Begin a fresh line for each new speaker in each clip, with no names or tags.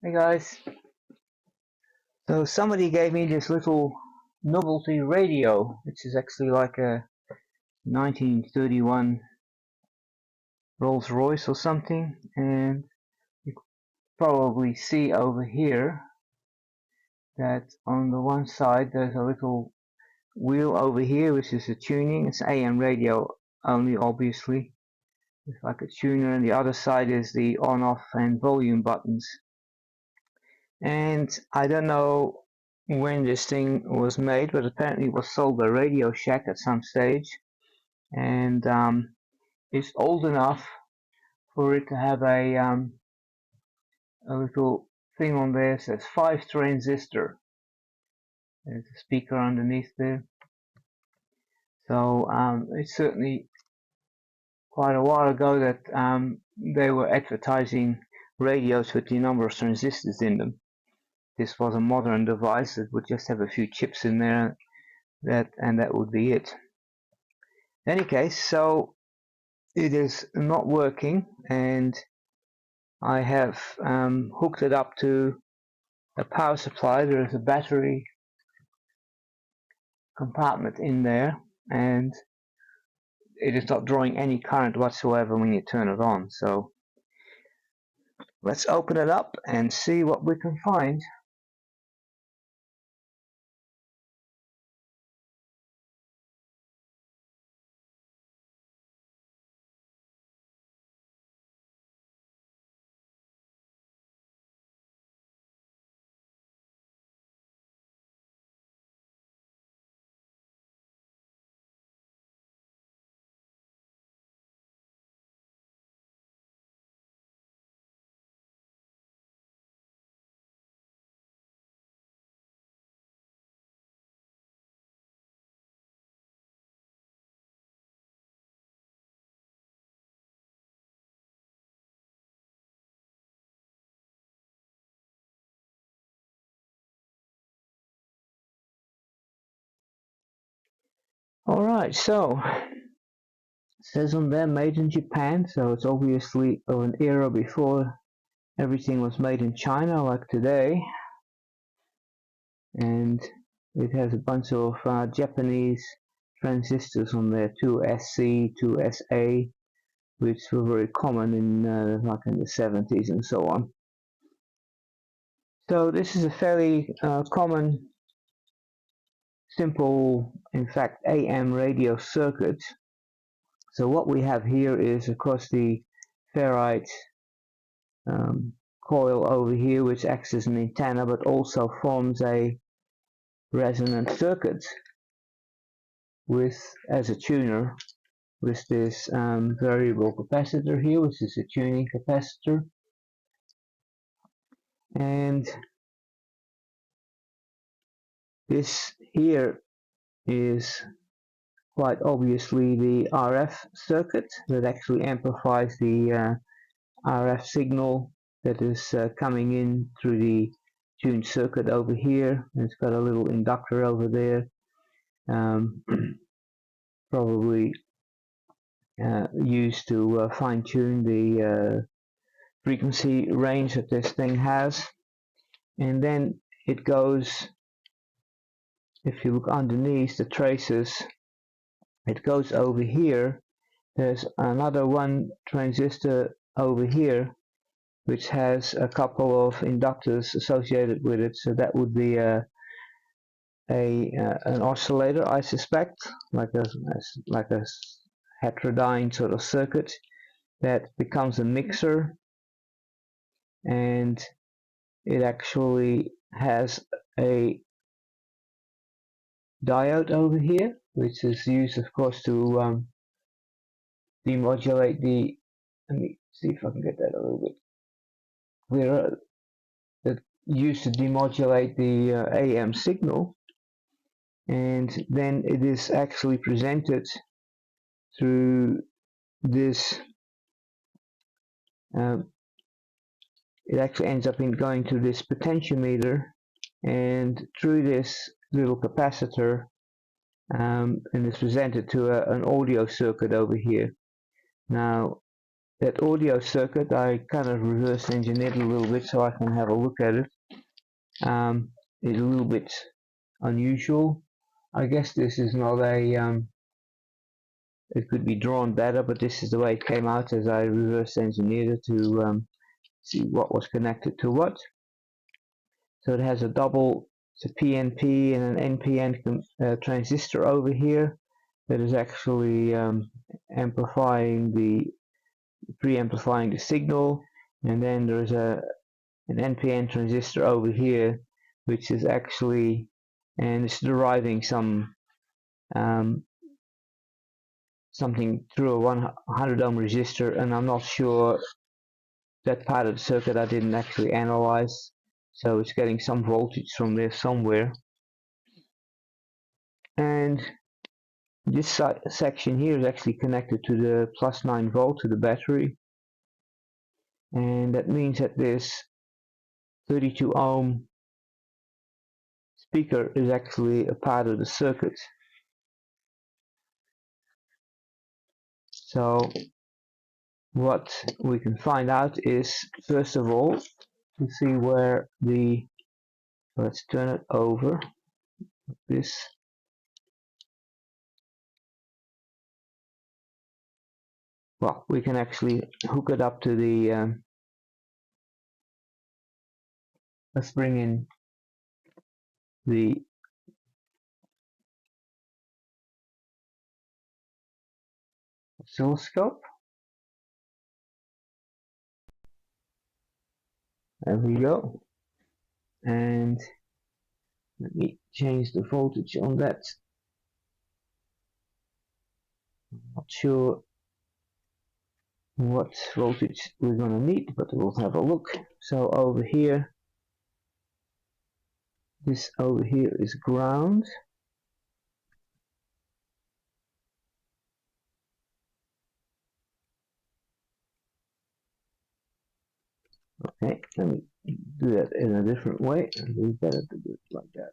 Hey guys, so somebody gave me this little novelty radio, which is actually like a 1931 Rolls Royce or something, and you can probably see over here that on the one side there's a little wheel over here which is a tuning. It's AM radio only, obviously. It's like a tuner, and the other side is the on off and volume buttons. And I don't know when this thing was made, but apparently it was sold by Radio Shack at some stage, and it's old enough for it to have a little thing on there that says 5 transistor. There's a speaker underneath there. So it's certainly quite a while ago that they were advertising radios with the number of transistors in them. This was a modern device that would just have a few chips in there, and that would be it. In any case, so it is not working, and I have hooked it up to a power supply. There is a battery compartment in there, and it is not drawing any current whatsoever when you turn it on. So let's open it up and see what we can find. Alright, so it says on there made in Japan, so it's obviously of an era before everything was made in China like today. And it has a bunch of Japanese transistors on there, 2SC, 2SA, which were very common in like in the 70s and so on. So this is a fairly common, simple, in fact, AM radio circuit. So what we have here is, of course, the ferrite coil over here, which acts as an antenna, but also forms a resonant circuit with, as a tuner, with this variable capacitor here, which is a tuning capacitor. And this here is quite obviously the RF circuit that actually amplifies the RF signal that is coming in through the tuned circuit over here. And it's got a little inductor over there, probably used to fine-tune the frequency range that this thing has. And then it goes, if you look underneath the traces, it goes over here. There's another one transistor over here which has a couple of inductors associated with it, so that would be an oscillator, I suspect, like a heterodyne sort of circuit that becomes a mixer, and it actually has a diode over here, which is used, of course, to demodulate the. Let me see if I can get that a little bit clearer. That used to demodulate the AM signal, and then it is actually presented through this. It actually ends up in going to this potentiometer and through this little capacitor, and it's presented to an audio circuit over here. Now, that audio circuit, I kind of reverse engineered a little bit so I can have a look at it. It's a little bit unusual. I guess this is not a it could be drawn better, but this is the way it came out as I reverse engineered it to see what was connected to what. So it has a double, it's a PNP and an NPN transistor over here that is actually amplifying pre-amplifying the signal, and then there's an NPN transistor over here which is actually, and it's deriving some something through a 100 ohm resistor, and I'm not sure, that part of the circuit I didn't actually analyze, so it's getting some voltage from there somewhere. And this section here is actually connected to the plus 9 volt to the battery, and that means that this 32 ohm speaker is actually a part of the circuit. So what we can find out is, first of all, to see where the, let's turn it over, this, well, we can actually hook it up to the let's bring in the oscilloscope. There we go. And let me change the voltage on that. Not sure what voltage we're going to need, but we'll have a look. So over here, this over here is ground. Okay, let me do that in a different way. It'll be better to do it like that.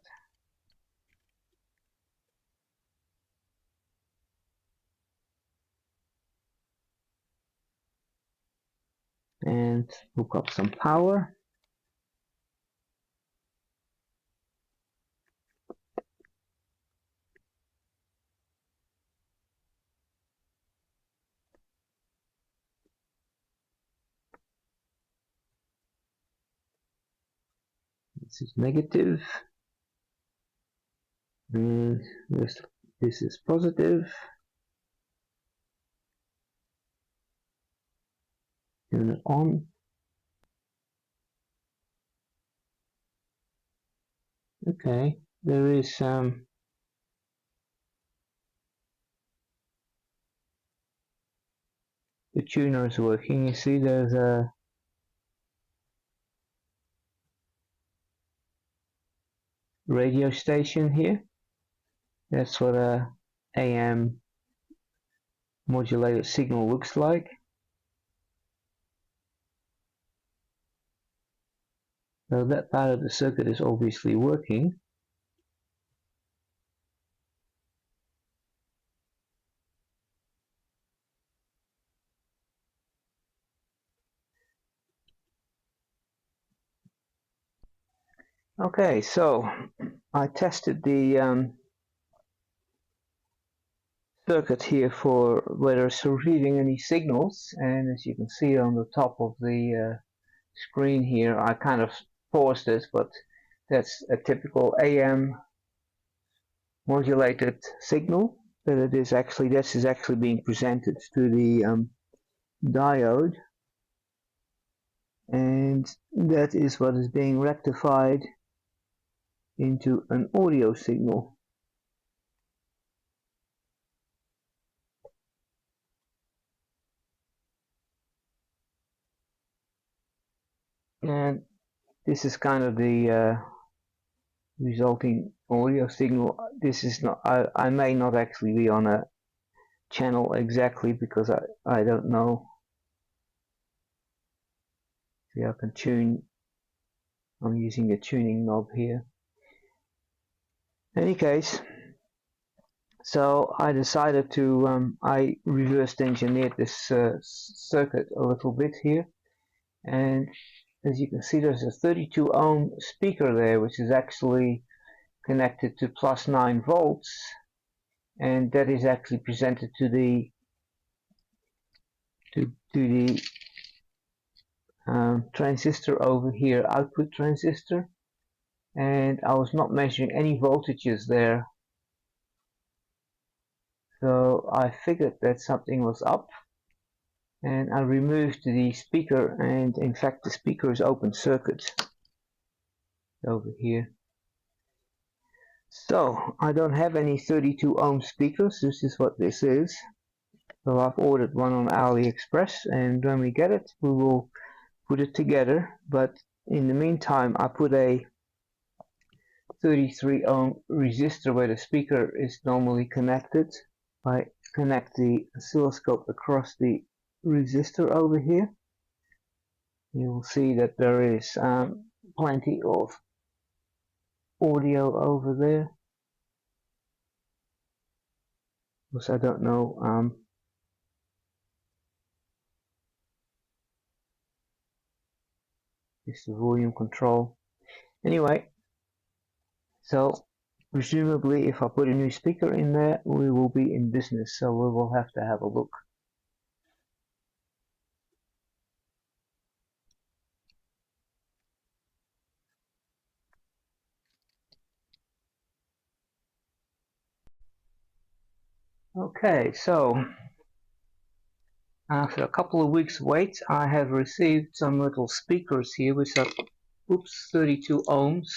And hook up some power. This is negative, and this is positive. Turn it on. Okay, there is the tuner is working. You see there's a radio station here. That's what a AM modulated signal looks like. So that part of the circuit is obviously working. Okay, so I tested the circuit here for whether it's receiving any signals, and as you can see on the top of the screen here, I kind of paused this, but that's a typical AM modulated signal. That it is actually, this is actually being presented to the diode, and that is what is being rectified into an audio signal. And this is kind of the resulting audio signal. This is not, I may not actually be on a channel exactly because I don't know. See, I can tune, I'm using a tuning knob here. In any case, So I decided to, I reversed engineered this circuit a little bit here, and as you can see there's a 32 ohm speaker there which is actually connected to plus 9 volts, and that is actually presented to the transistor over here, output transistor, and I was not measuring any voltages there, so I figured that something was up, and I removed the speaker, and in fact the speaker is open circuit over here. So I don't have any 32 ohm speakers. This is what this is. So I've ordered one on AliExpress, and when we get it we will put it together, but in the meantime I put a 33 ohm resistor where the speaker is normally connected. I connect the oscilloscope across the resistor over here. You will see that there is plenty of audio over there, because I don't know it's the volume control. Anyway, so presumably if I put a new speaker in there we will be in business, so we will have to have a look. Okay, so after a couple of weeks wait I have received some little speakers here which are 32 ohms,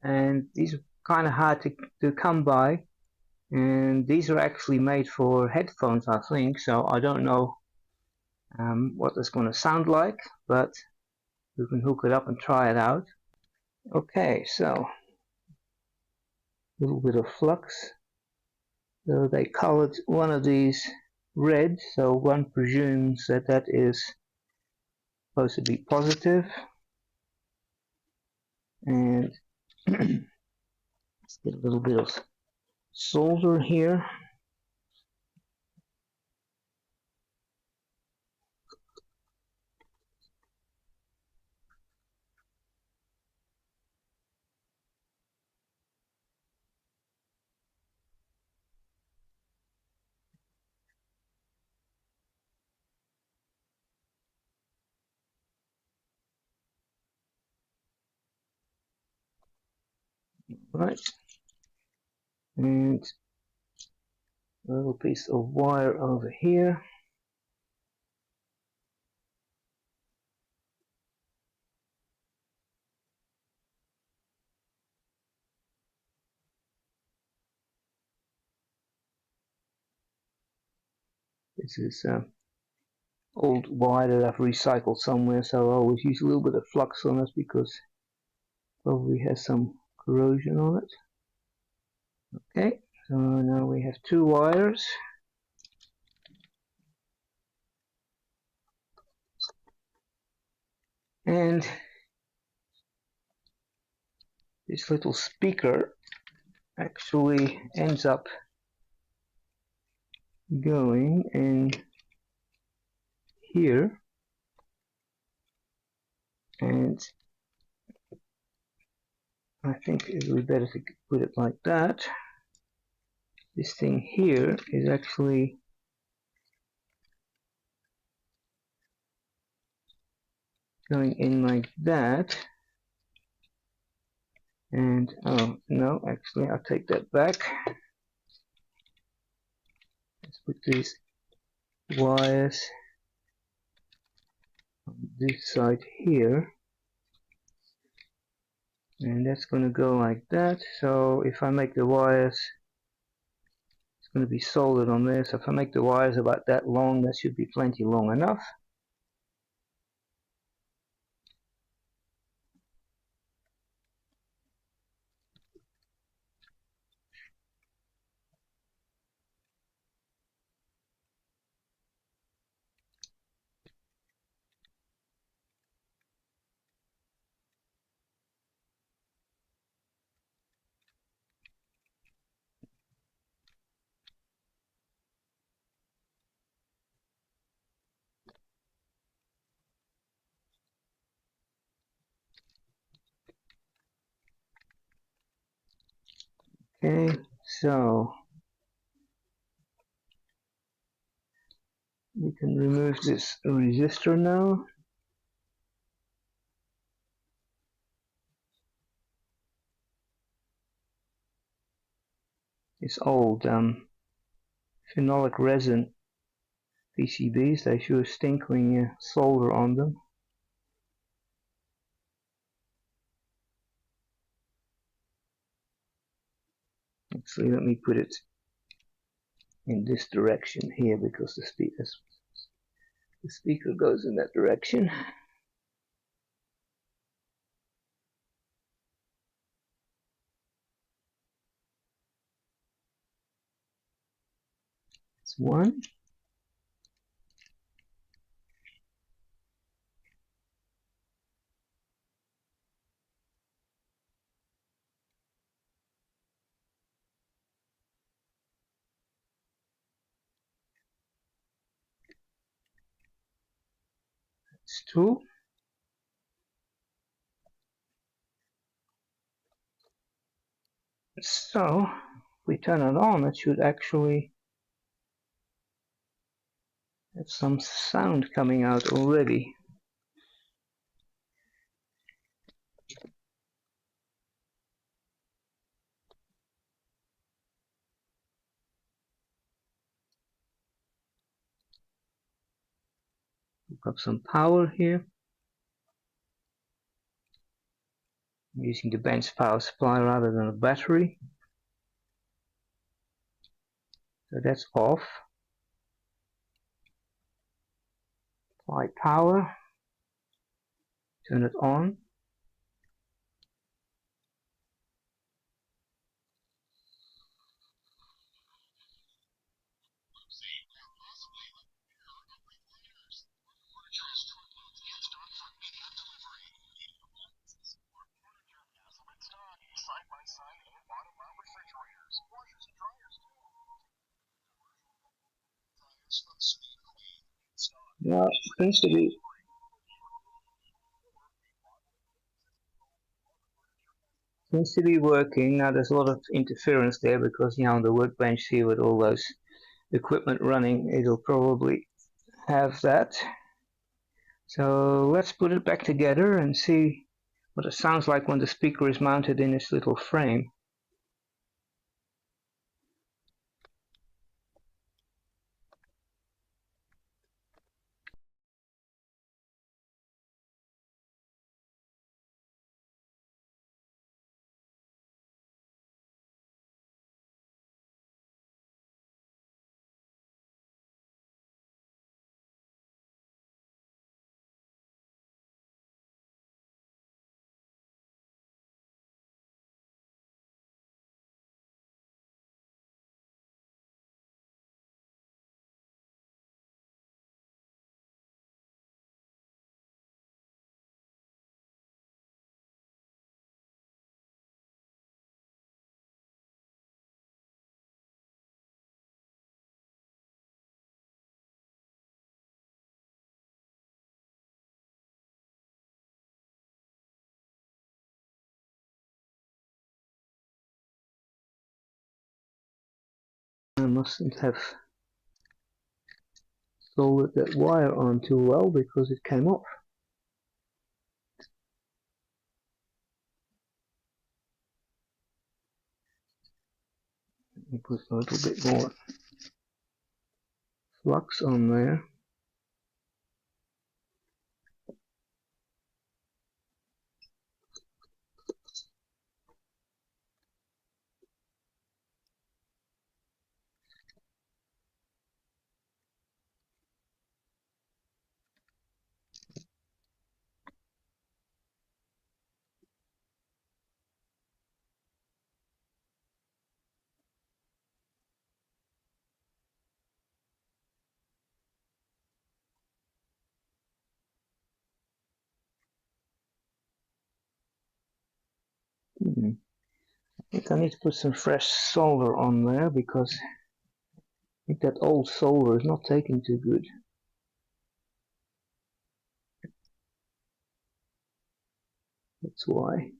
and these are kind of hard to come by, and these are actually made for headphones I think, so I don't know what it's going to sound like, but we can hook it up and try it out. Okay, so a little bit of flux. So they colored one of these red, so one presumes that that is supposed to be positive, and let's get a little bit of solder here. Right, and a little piece of wire over here. This is old wire that I've recycled somewhere, so I always use a little bit of flux on it because it probably has some corrosion on it. Okay, so now we have two wires. And this little speaker actually ends up going in here, and I think it would be better to put it like that. This thing here is actually going in like that, and oh no, actually I'll take that back. Let's put these wires on this side here, and that's going to go like that. So if I make the wires, it's going to be soldered on there, so if I make the wires about that long, that should be plenty long enough. Okay, so we can remove this resistor now. It's old phenolic resin PCBs. They sure stink when you solder on them. Actually, let me put it in this direction here because the speaker goes in that direction. That's one. That's two. So, if we turn it on, it should actually have some sound coming out already. Hook up some power here. I'm using the bench power supply rather than a battery. So that's off. Apply power. Turn it on. Well, seems to be working. Now there's a lot of interference there because, on the workbench here with all those equipment running, it'll probably have that. So let's put it back together and see what it sounds like when the speaker is mounted in this little frame. I mustn't have soldered that wire on too well because it came off. Let me put a little bit more flux on there. I think I need to put some fresh solder on there because I think that old solder is not taking too good. That's why.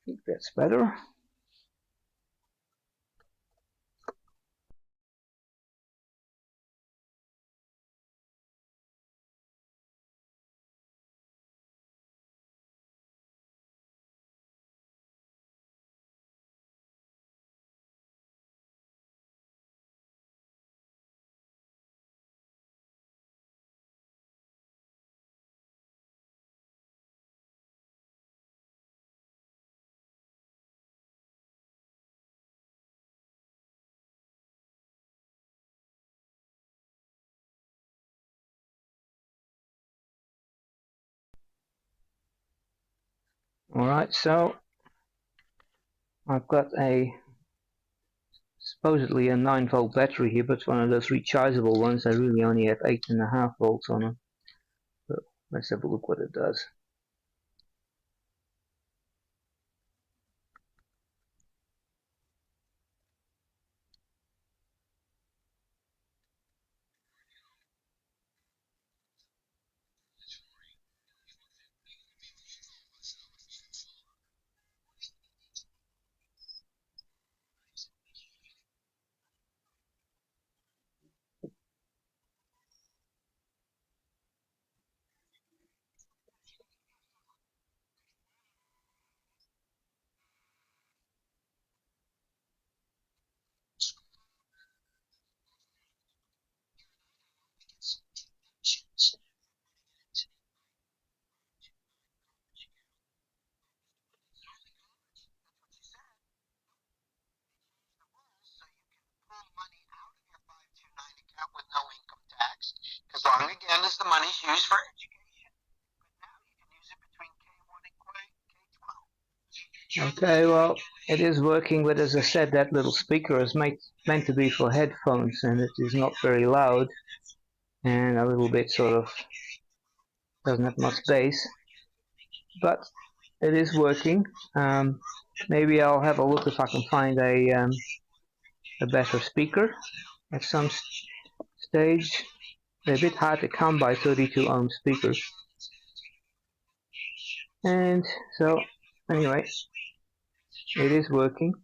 think that's better. Alright, so I've got a supposedly a 9-volt battery here, but it's one of those rechargeable ones. I really only have 8.5 volts on them. But let's have a look what it does.
With no income tax, as long again as the money's used for education. But now you can use it between K1 and K12.
Okay, well, it is working, but as I said, that little speaker is meant to be for headphones, and it is not very loud, and a little bit sort of doesn't have much bass, but it is working. Maybe I'll have a look if I can find a better speaker at some stage. They're a bit hard to come by, 32 ohm speakers. And so, anyway, it is working.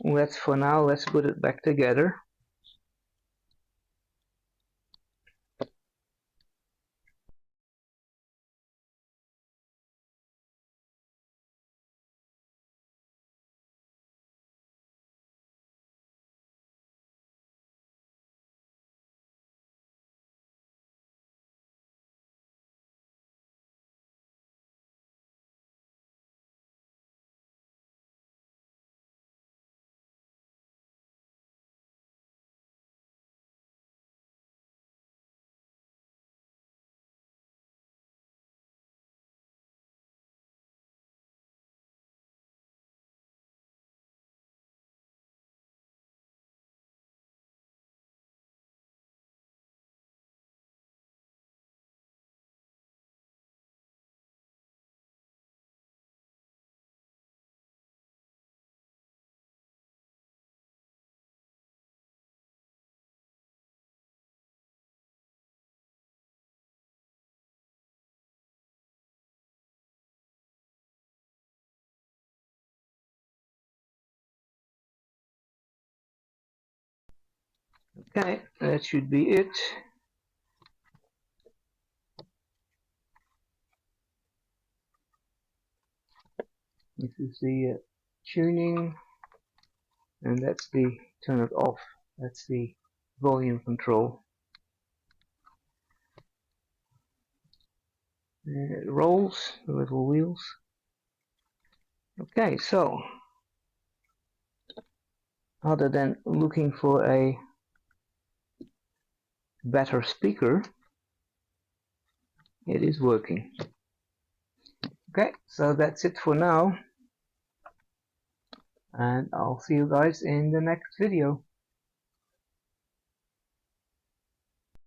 Let's for now, let's put it back together. Okay, that should be it. This is the tuning, and that's the turn it off. That's the volume control. And it rolls, the little wheels. Okay, so other than looking for a better speaker, it is working. Okay, so that's it for now, and I'll see you guys in the next video.